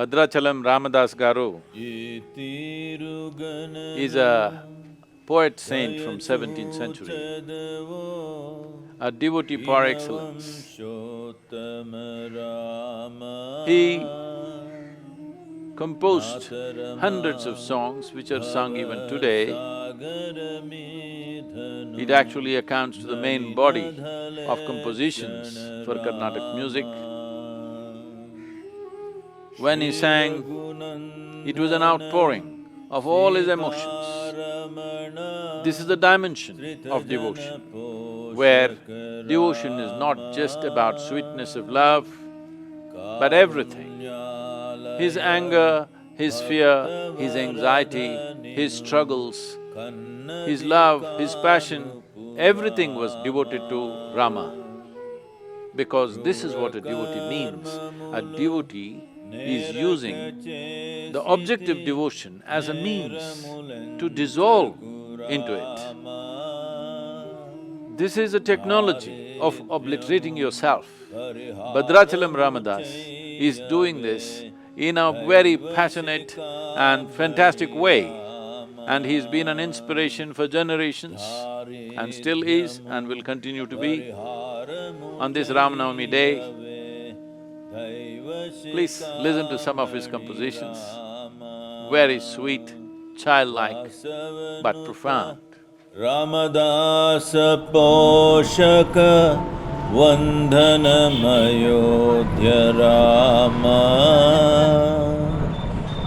Bhadrachalam Ramadas Garu is a poet saint from 17th century, a devotee par excellence. He composed hundreds of songs which are sung even today. It actually accounts to the main body of compositions for Carnatic music. When he sang, it was an outpouring of all his emotions. This is the dimension of devotion, where devotion is not just about sweetness of love, but everything. His anger, his fear, his anxiety, his struggles, his love, his passion, everything was devoted to Rama. Because this is what a devotee means. A devotee is using the objective devotion as a means to dissolve into it. This is a technology of obliterating yourself. Bhadrachalam Ramadas is doing this in a very passionate and fantastic way, and he's been an inspiration for generations and still is and will continue to be. On this Ramanavami day, please listen to some of his compositions, very sweet, childlike, but profound. Ramadasa Poshaka Vandhanam Ayodhya Rama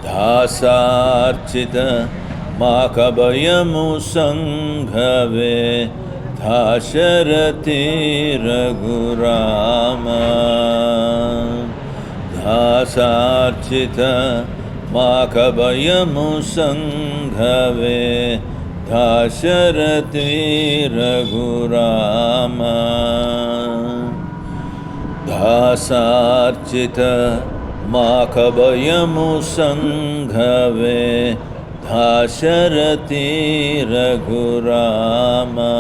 Dhasarchita Makabayamu Sanghave Dhasharati Raghurama Dhasarchita Makabayamu Sanghave Dhasharati Raghurama Dhasarchita Makabayamu Sanghave Dhasharati Raghurama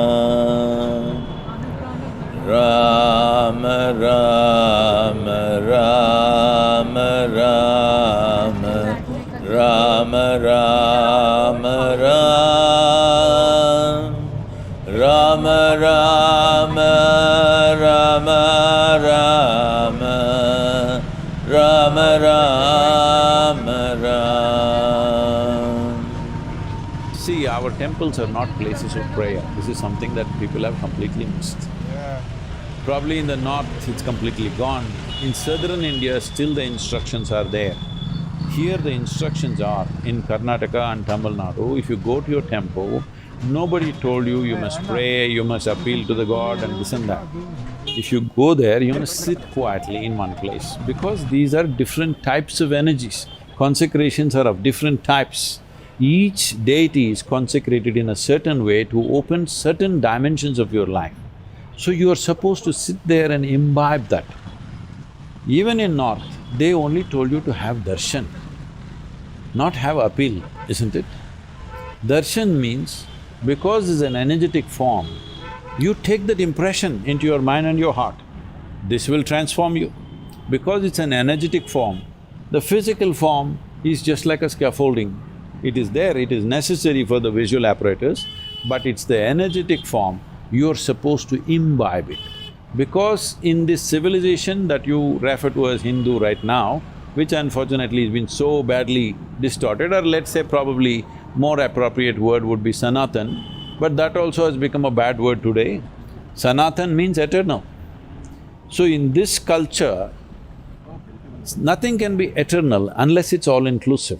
Rama Rama Rama Rama Rama Rama Rama Rama Rama Rama Rama Rama. See, our temples are not places of prayer. This is something that people have completely missed. Probably in the north, it's completely gone. In southern India, still the instructions are there. Here the instructions are, in Karnataka and Tamil Nadu, if you go to your temple, nobody told you you must pray, you must appeal to the god and this and that. If you go there, you must sit quietly in one place, because these are different types of energies. Consecrations are of different types. Each deity is consecrated in a certain way to open certain dimensions of your life. So you are supposed to sit there and imbibe that. Even in north, they only told you to have darshan, not have appeal, isn't it? Darshan means, because it's an energetic form, you take that impression into your mind and your heart. This will transform you. Because it's an energetic form, the physical form is just like a scaffolding. It is there, it is necessary for the visual apparatus, but it's the energetic form, you're supposed to imbibe it. Because in this civilization that you refer to as Hindu right now, which unfortunately has been so badly distorted, or let's say probably more appropriate word would be Sanatan, but that also has become a bad word today. Sanatan means eternal. So in this culture, nothing can be eternal unless it's all-inclusive.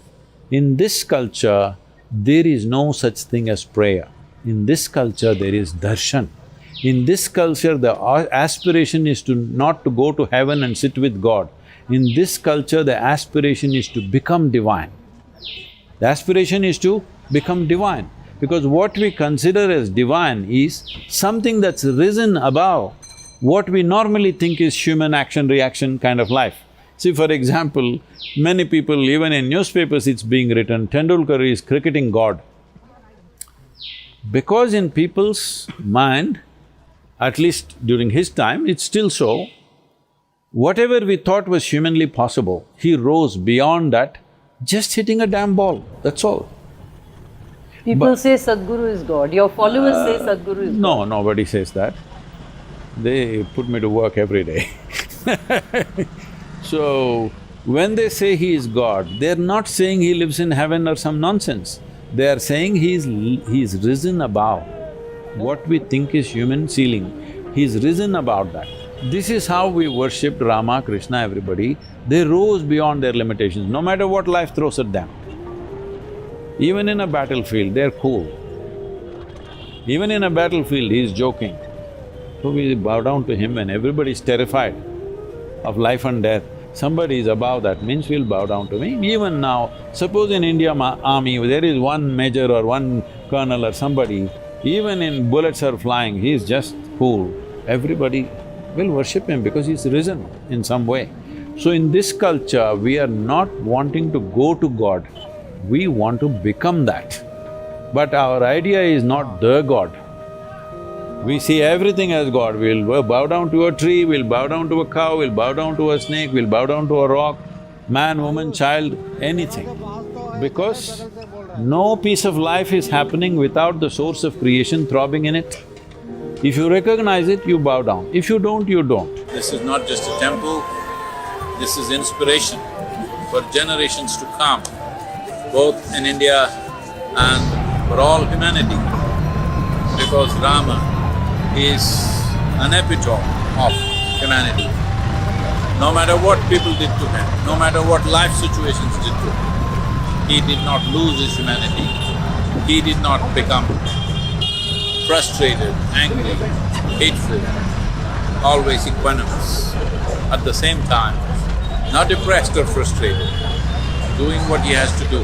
In this culture, there is no such thing as prayer. In this culture, there is darshan. In this culture, the aspiration is to not to go to heaven and sit with God. In this culture, the aspiration is to become divine. The aspiration is to become divine, because what we consider as divine is something that's risen above what we normally think is human action-reaction kind of life. See, for example, many people, even in newspapers it's being written, Tendulkar is cricketing God. Because in people's mind, at least during his time, it's still so, Whatever we thought was humanly possible, he rose beyond that, just hitting a damn ball, that's all. People say Sadhguru is God. Your followers say Sadhguru is God. No, nobody says that. They put me to work every day. So, when they say he is God, they're not saying he lives in heaven or some nonsense. They are saying he's risen above what we think is human ceiling. He's risen above that. This is how we worshipped Rama, Krishna, everybody. They rose beyond their limitations, no matter what life throws at them. Even in a battlefield, they're cool. Even in a battlefield, he's joking. So we bow down to him when everybody's terrified of life and death. Somebody is above that, means we'll bow down to him. Even now, suppose in Indian army, there is one major or one colonel or somebody, even in bullets are flying, he's just cool. Everybody will worship him because he's risen in some way. So in this culture, we are not wanting to go to God, we want to become that. But our idea is not the God. We see everything as God. We'll bow down to a tree, we'll bow down to a cow, we'll bow down to a snake, we'll bow down to a rock, man, woman, child, anything. Because no piece of life is happening without the source of creation throbbing in it. If you recognize it, you bow down. If you don't, you don't. This is not just a temple, this is inspiration for generations to come, both in India and for all humanity. Because Rama is an epitome of humanity. No matter what people did to him, no matter what life situations did to him, he did not lose his humanity. He did not become frustrated, angry, hateful, always equanimous. At the same time, not depressed or frustrated, doing what he has to do,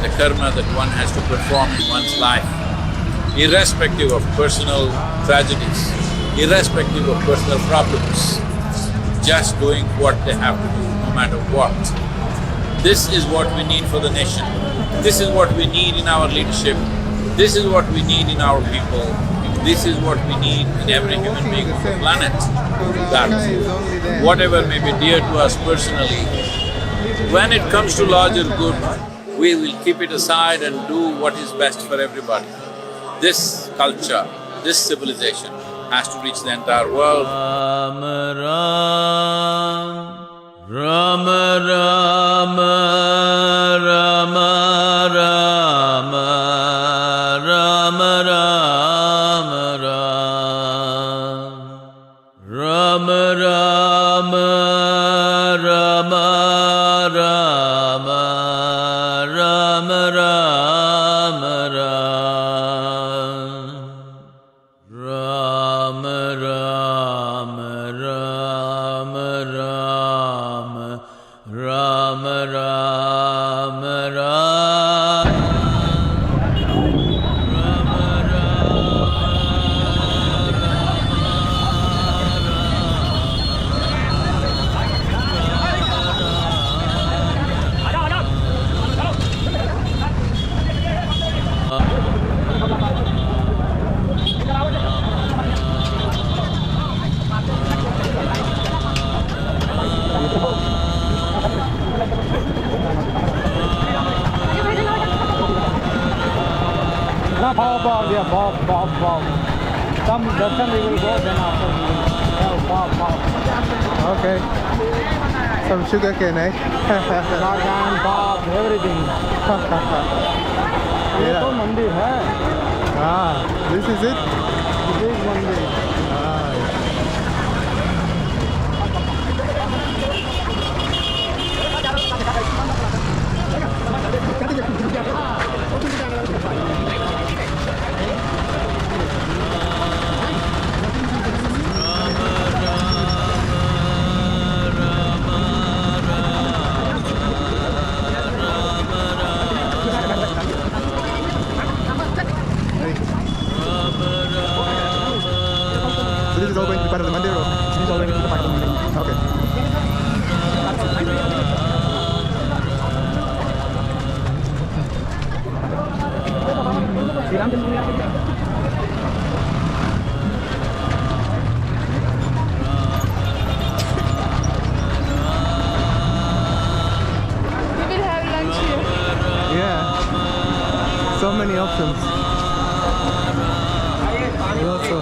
the karma that one has to perform in one's life, irrespective of personal tragedies, irrespective of personal problems, just doing what they have to do, no matter what. This is what we need for the nation. This is what we need in our leadership. This is what we need in our people. This is what we need in every human being on the planet. That whatever may be dear to us personally, when it comes to larger good, we will keep it aside and do what is best for everybody. This culture, this civilization has to reach the entire world. Rama Rama Rama Rama Rama Rama Rama Rama Rama Rama Rama Rama Some darshan we will go, then after we will Okay. Some sugar cane, eh? bagan, pop, everything. ये तो मंदिर है. Ah, this is it? This is मंदिर. Ah. So this is all going to be part of the Mandir, or this is all going to be part of the Mandir? Okay. options. Also.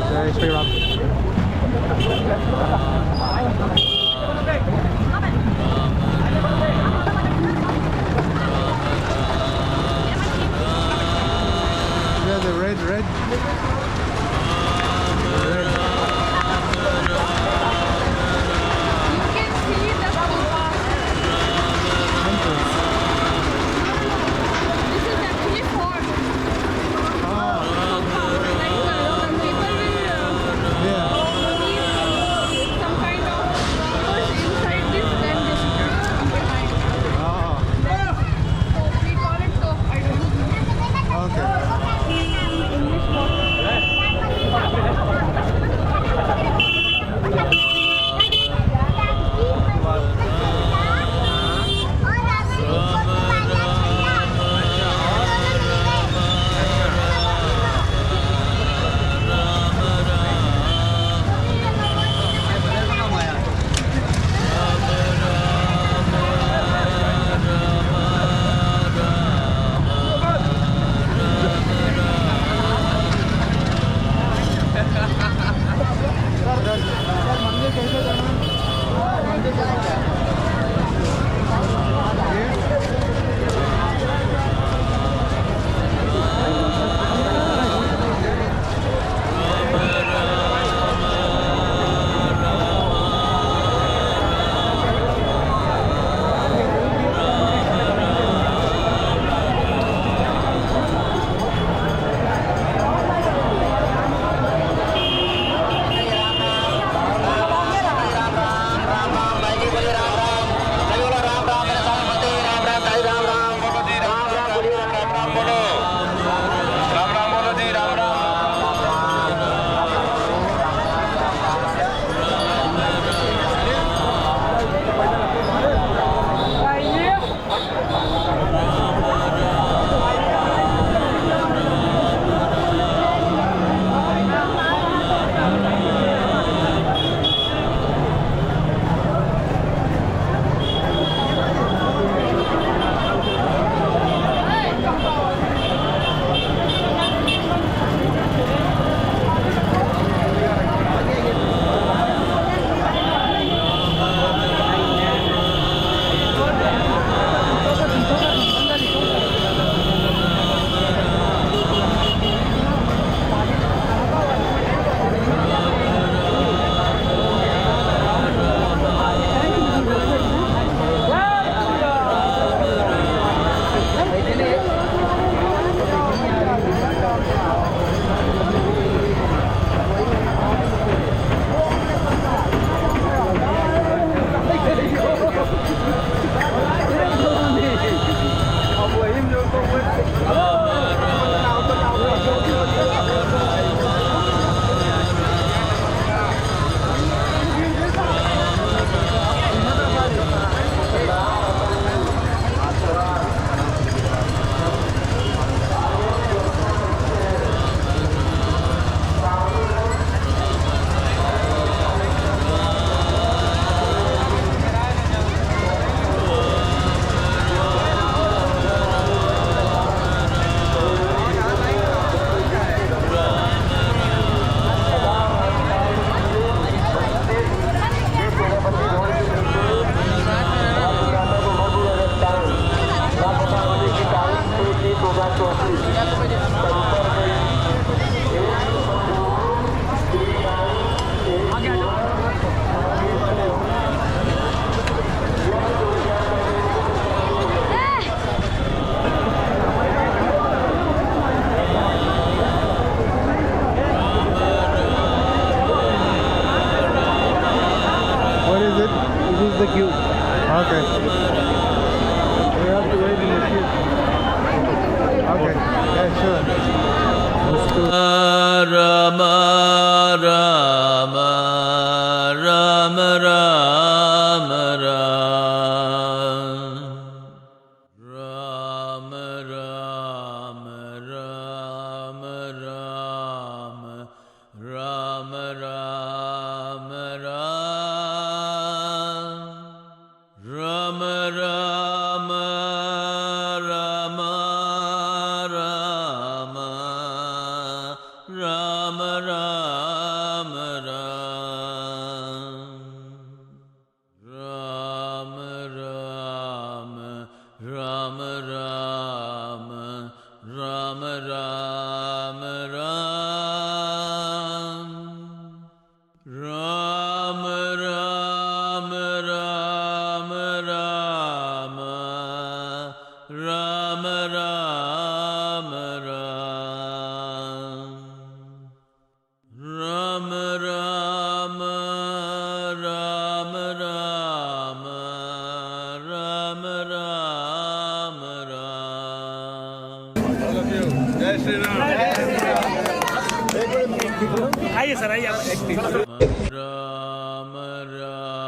Jai Sri Ram. Yeah, the red. Rama Rama Rama Rama Rama Rama Rama Rama Rama All of you, Jai Shri Ram. Rama Rama